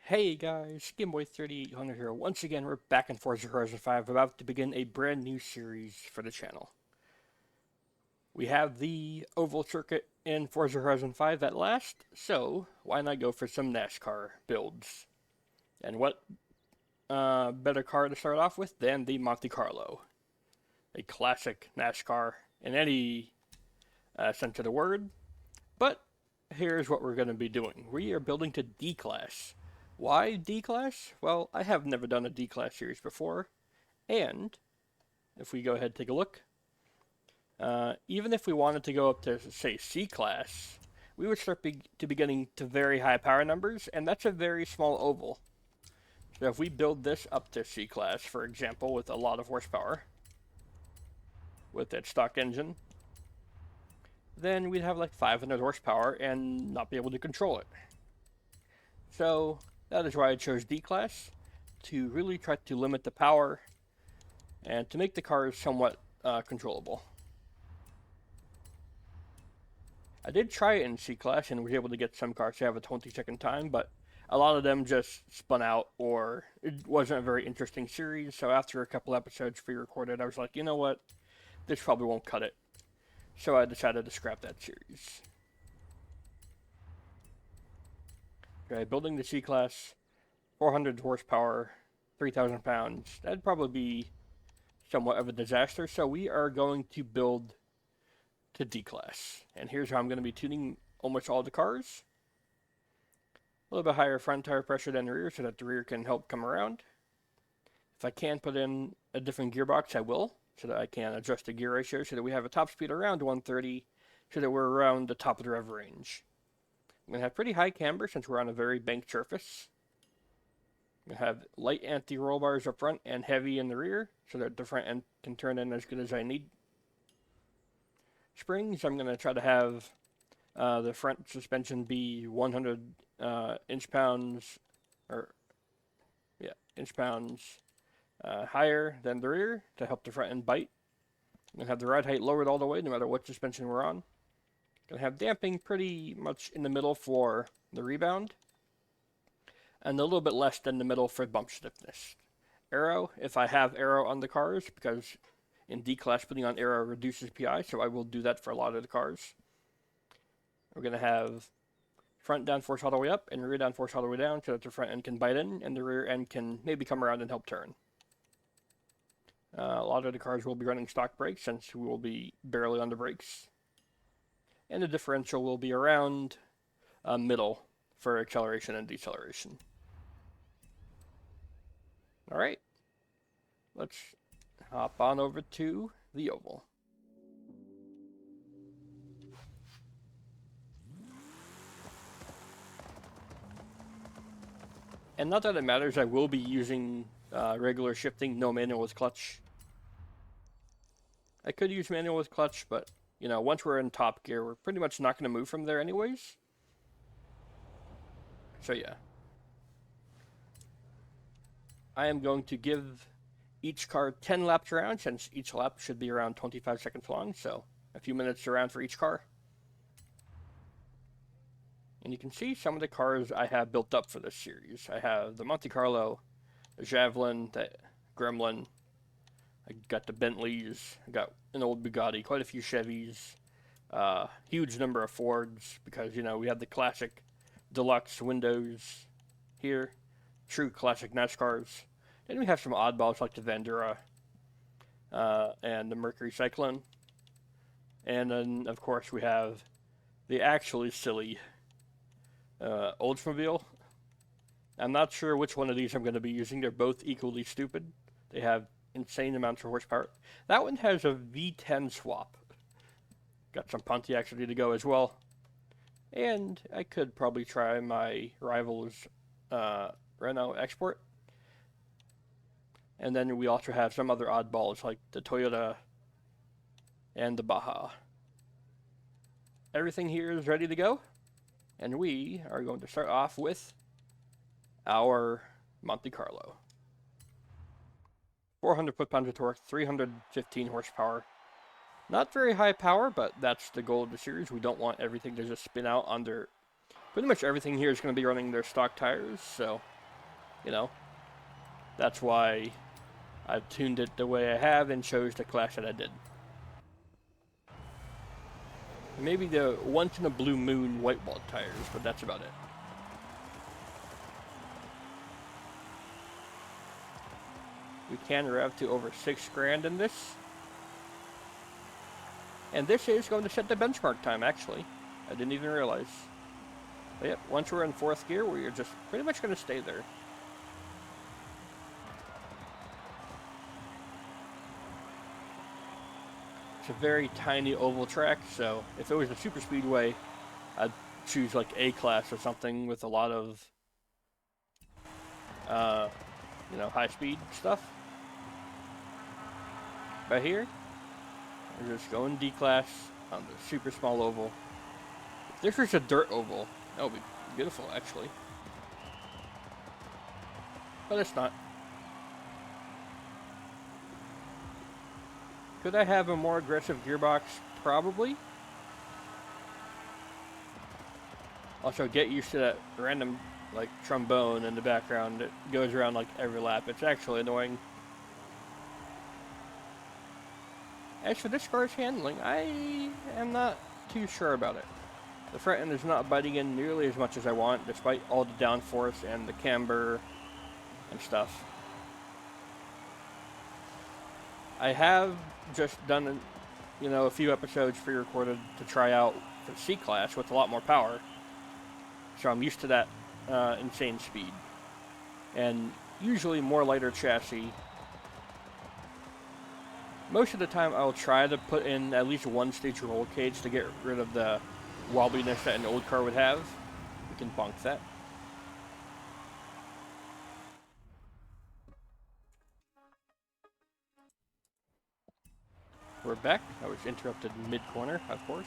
Hey guys, GameBoy3800 here. Once again, we're back in Forza Horizon 5, about to begin a brand new series for the channel. We have the oval circuit in Forza Horizon 5 at last, so why not go for some NASCAR builds? And what better car to start off with than the Montecarlo, a classic NASCAR in any sense of the word. But here's what we're going to be doing. We are building to D-Class. Why D-Class? Well, I have never done a D-Class series before, and if we go ahead and take a look, even if we wanted to go up to, say, C-Class, we would start to be getting to very high power numbers, and that's a very small oval. So if we build this up to C-Class, for example, with a lot of horsepower, with its stock engine, then we'd have like 500 horsepower and not be able to control it. So that is why I chose D-Class, to really try to limit the power and to make the cars somewhat controllable. I did try it in C-Class and was able to get some cars to have a 20-second time, but a lot of them just spun out, or it wasn't a very interesting series, so after a couple episodes pre-recorded, I was like, you know what, this probably won't cut it. So I decided to scrap that series. Okay, building the C-Class, 400 horsepower, 3,000 pounds. That'd probably be somewhat of a disaster, so we are going to build to D-Class. And here's how I'm going to be tuning almost all the cars. A little bit higher front tire pressure than the rear so that the rear can help come around. If I can put in a different gearbox, I will, so that I can adjust the gear ratio so that we have a top speed around 130, so that we're around the top of the rev range. I'm going to have pretty high camber since we're on a very banked surface. I'm going to have light anti-roll bars up front and heavy in the rear, so that the front end can turn in as good as I need. Springs, I'm going to try to have the front suspension be 100 inch-pounds, higher than the rear to help the front end bite. I'm going to have the ride height lowered all the way, no matter what suspension we're on. Going to have damping pretty much in the middle for the rebound, and a little bit less than the middle for bump stiffness. Aero, if I have aero on the cars, because in D-Class putting on aero reduces PI, so I will do that for a lot of the cars. We're going to have front downforce all the way up and rear downforce all the way down, so that the front end can bite in and the rear end can maybe come around and help turn. A lot of the cars will be running stock brakes since we will be barely on the brakes. And the differential will be around middle for acceleration and deceleration. Alright, let's hop on over to the oval. And not that it matters, I will be using regular shifting, no manual with clutch. I could use manual with clutch, but you know, once we're in top gear, we're pretty much not going to move from there anyways. So yeah. I am going to give each car 10 laps around, since each lap should be around 25 seconds long, so a few minutes around for each car. And you can see some of the cars I have built up for this series. I have the Montecarlo, the Javelin, the Gremlin, I got the Bentleys, I got an old Bugatti, quite a few Chevys, huge number of Fords, because, you know, we have the classic deluxe windows here, true classic NASCARs. Then we have some oddballs like the Vandura and the Mercury Cyclone. And then, of course, we have the actually silly Oldsmobile. I'm not sure which one of these I'm going to be using. They're both equally stupid. They have insane amounts of horsepower. That one has a V10 swap. Got some Pontiacs ready to go as well. And I could probably try my rival's Renault Export. And then we also have some other oddballs like the Toyota and the Baja. Everything here is ready to go. And we are going to start off with our Montecarlo. 400 foot-pounds of torque, 315 horsepower. Not very high power, but that's the goal of the series. We don't want everything to just spin out under... Pretty much everything here is going to be running their stock tires, so you know, that's why I've tuned it the way I have and chose the class that I did. Maybe the once in a blue moon white wall tires, but that's about it. We can rev to over 6 grand in this. And this is going to set the benchmark time, actually. I didn't even realize. But yep, once we're in 4th gear, we're just pretty much going to stay there. It's a very tiny oval track, so if it was a super speedway, I'd choose like A class or something with a lot of, you know, high speed stuff. But here, we're just going D class on the super small oval. If this was a dirt oval, that would be beautiful, actually. But it's not. Could I have a more aggressive gearbox? Probably. Also, get used to that random, like, trombone in the background that goes around, like, every lap. It's actually annoying. As for this car's handling, I am not too sure about it. The front end is not biting in nearly as much as I want, despite all the downforce and the camber and stuff. I have just done, you know, a few episodes pre-recorded to try out for C-Class with a lot more power. So I'm used to that insane speed. And usually more lighter chassis. Most of the time I'll try to put in at least one stage roll cage to get rid of the wobbliness that an old car would have. We can bonk that. We're back. I was interrupted mid-corner, of course.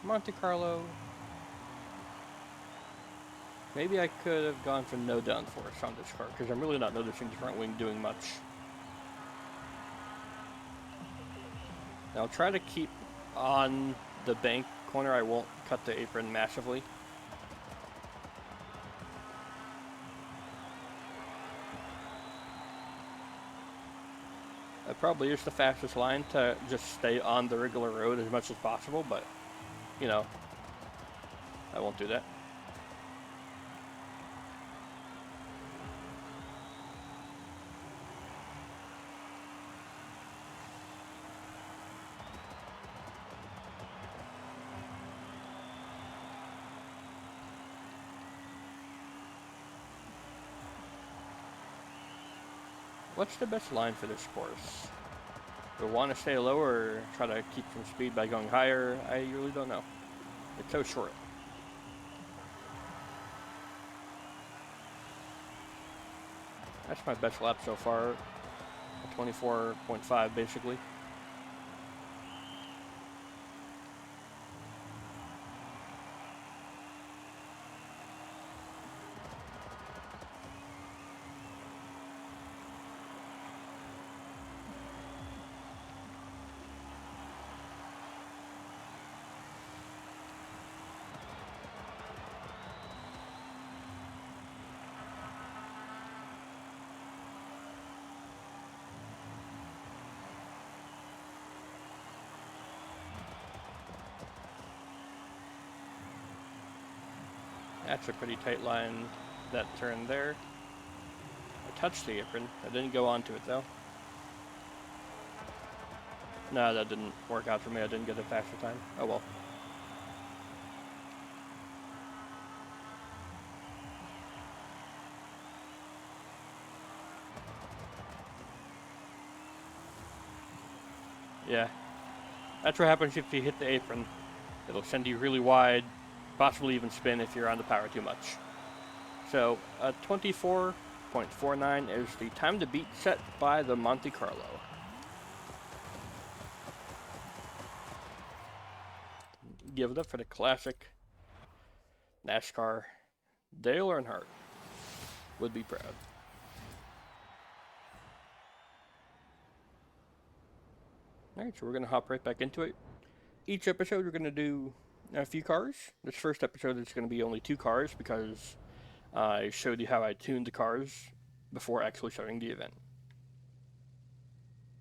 Monte Carlo. Maybe I could have gone for no downforce on this car, because I'm really not noticing the front wing doing much. Now I'll try to keep on the bank corner. I won't cut the apron massively. That probably is the fastest line to just stay on the regular road as much as possible, but, you know, I won't do that. What's the best line for this course? Do I want to stay low or try to keep some speed by going higher? I really don't know. It's so short. That's my best lap so far. 24.5 basically. That's a pretty tight line, that turn there. I touched the apron. I didn't go onto it though. No, that didn't work out for me. I didn't get a faster time. Oh well. Yeah. That's what happens if you hit the apron. It'll send you really wide, possibly even spin if you're on the power too much. So, 24.49 is the time to beat set by the Monte Carlo. Give it up for the classic NASCAR. Dale Earnhardt would be proud. Alright, so we're going to hop right back into it. Each episode we're going to do a few cars. This first episode is going to be only 2 cars because I showed you how I tuned the cars before actually starting the event.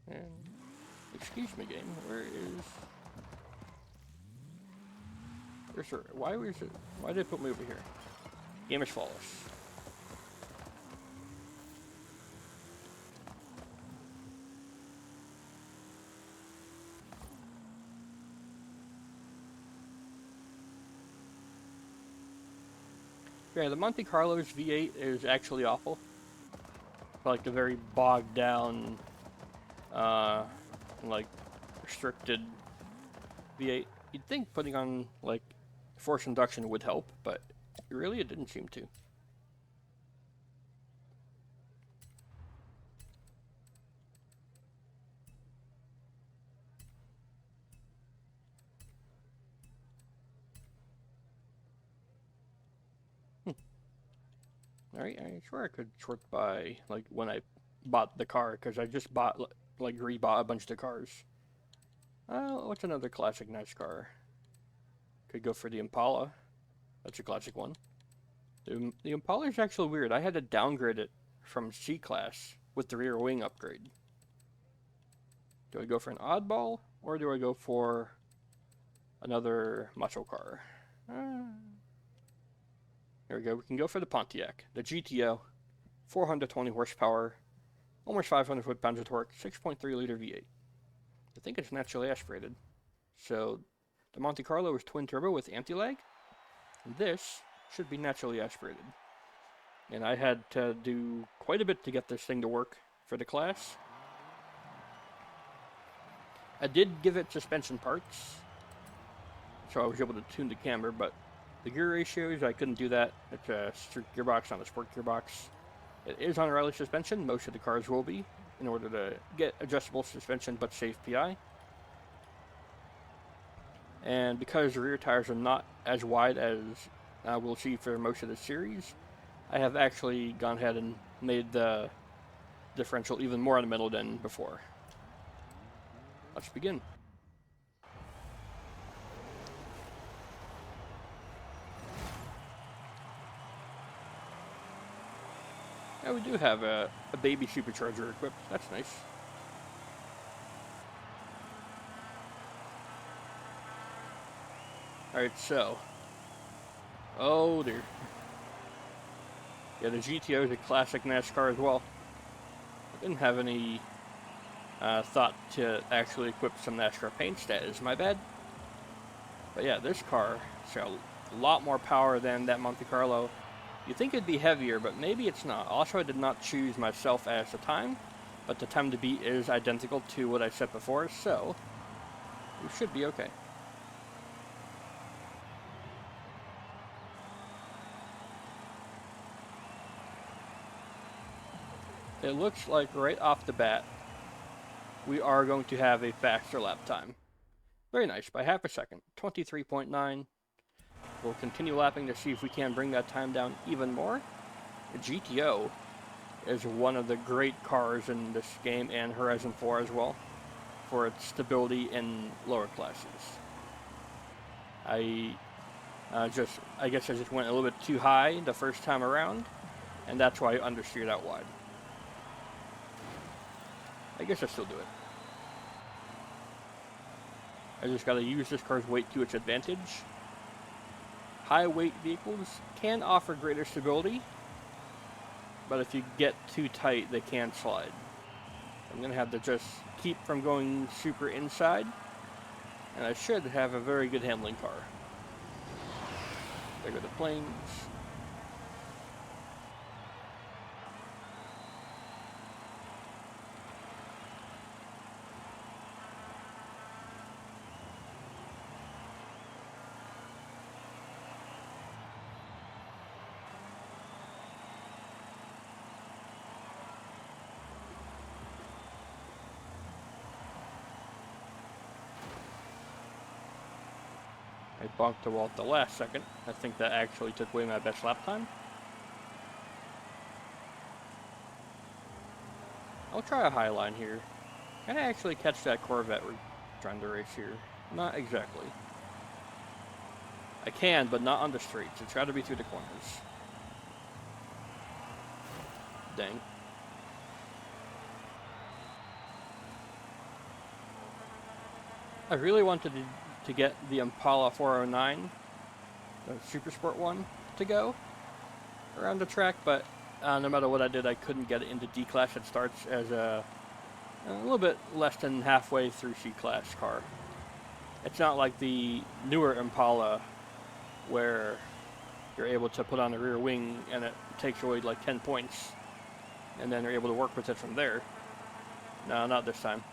And, excuse me, game. Why did they put me over here? Game is flawless. Yeah, the Montecarlo's V8 is actually awful. Like a very bogged down, like restricted V8. You'd think putting on like forced induction would help, but really it didn't seem to. Alright, I'm sure I could sort by like when I bought the car, because I just bought like rebought a bunch of the cars. What's another classic NASCAR? Could go for the Impala. That's a classic one. The Impala is actually weird. I had to downgrade it from C-Class with the rear wing upgrade. Do I go for an oddball, or do I go for another muscle car? There we go. We can go for the Pontiac, the GTO, 420 horsepower, almost 500 foot-pounds of torque, 6.3 liter V8. I think it's naturally aspirated. So the Montecarlo is twin turbo with anti-lag. This should be naturally aspirated. And I had to do quite a bit to get this thing to work for the class. I did give it suspension parts, so I was able to tune the camber, but the gear ratios, I couldn't do that. It's a strict gearbox, not a sport gearbox. It is on rally suspension, most of the cars will be, in order to get adjustable suspension but safe PI. And because the rear tires are not as wide as we'll see for most of the series, I have actually gone ahead and made the differential even more in the middle than before. Let's begin. Yeah, we do have a baby supercharger equipped. That's nice. Alright, so. Oh dear. Yeah, the GTO is a classic NASCAR as well. I didn't have any thought to actually equip some NASCAR paint. That is my bad. But yeah, this car has a lot more power than that Montecarlo. You'd think it'd be heavier, but maybe it's not. Also, I did not choose myself as the time, but the time to beat is identical to what I said before, so we should be okay. It looks like right off the bat, we are going to have a faster lap time. Very nice, by half a second, 23.9. We'll continue lapping to see if we can bring that time down even more. The GTO is one of the great cars in this game and Horizon 4 as well, for its stability in lower classes. I guess I just went a little bit too high the first time around, and that's why I understeered out wide. I guess I still do it. I just gotta use this car's weight to its advantage. High weight vehicles can offer greater stability, but if you get too tight, they can slide. I'm gonna have to just keep from going super inside, and I should have a very good handling car. There go the planes. I bumped the wall at the last second. I think that actually took away my best lap time. I'll try a high line here. Can I actually catch that Corvette we're trying to race here? Not exactly. I can, but not on the streets. It's got to be through the corners. Dang. I really wanted to get the Impala 409, the Super Sport one, to go around the track, but no matter what I did, I couldn't get it into D-Class. It starts as a little bit less than halfway through C-Class car. It's not like the newer Impala where you're able to put on the rear wing and it takes away like 10 points and then you're able to work with it from there. No, not this time.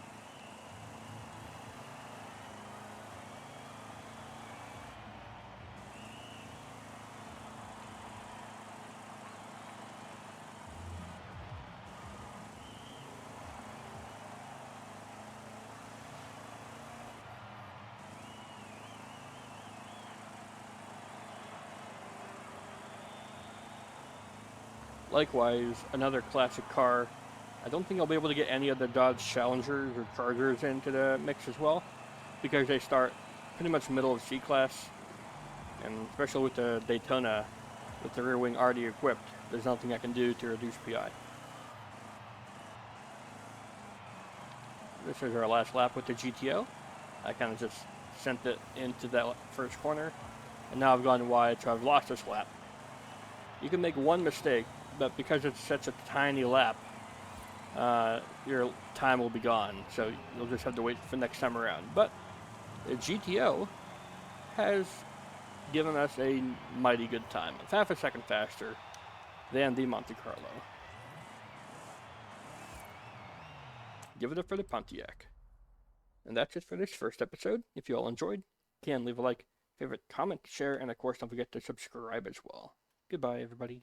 Likewise, another classic car. I don't think I'll be able to get any of the Dodge Challengers or Chargers into the mix as well, because they start pretty much middle of C-Class, and especially with the Daytona, with the rear wing already equipped, there's nothing I can do to reduce PI. This is our last lap with the GTO. I kind of just sent it into that first corner, and now I've gone wide, so I've lost this lap. You can make one mistake, but because it's such a tiny lap, your time will be gone, so you'll just have to wait for next time around. But the GTO has given us a mighty good time. It's half a second faster than the Montecarlo. Give it up for the Pontiac. And that's it for this first episode. If you all enjoyed, you can leave a like, favorite, comment, share, and of course don't forget to subscribe as well. Goodbye, everybody.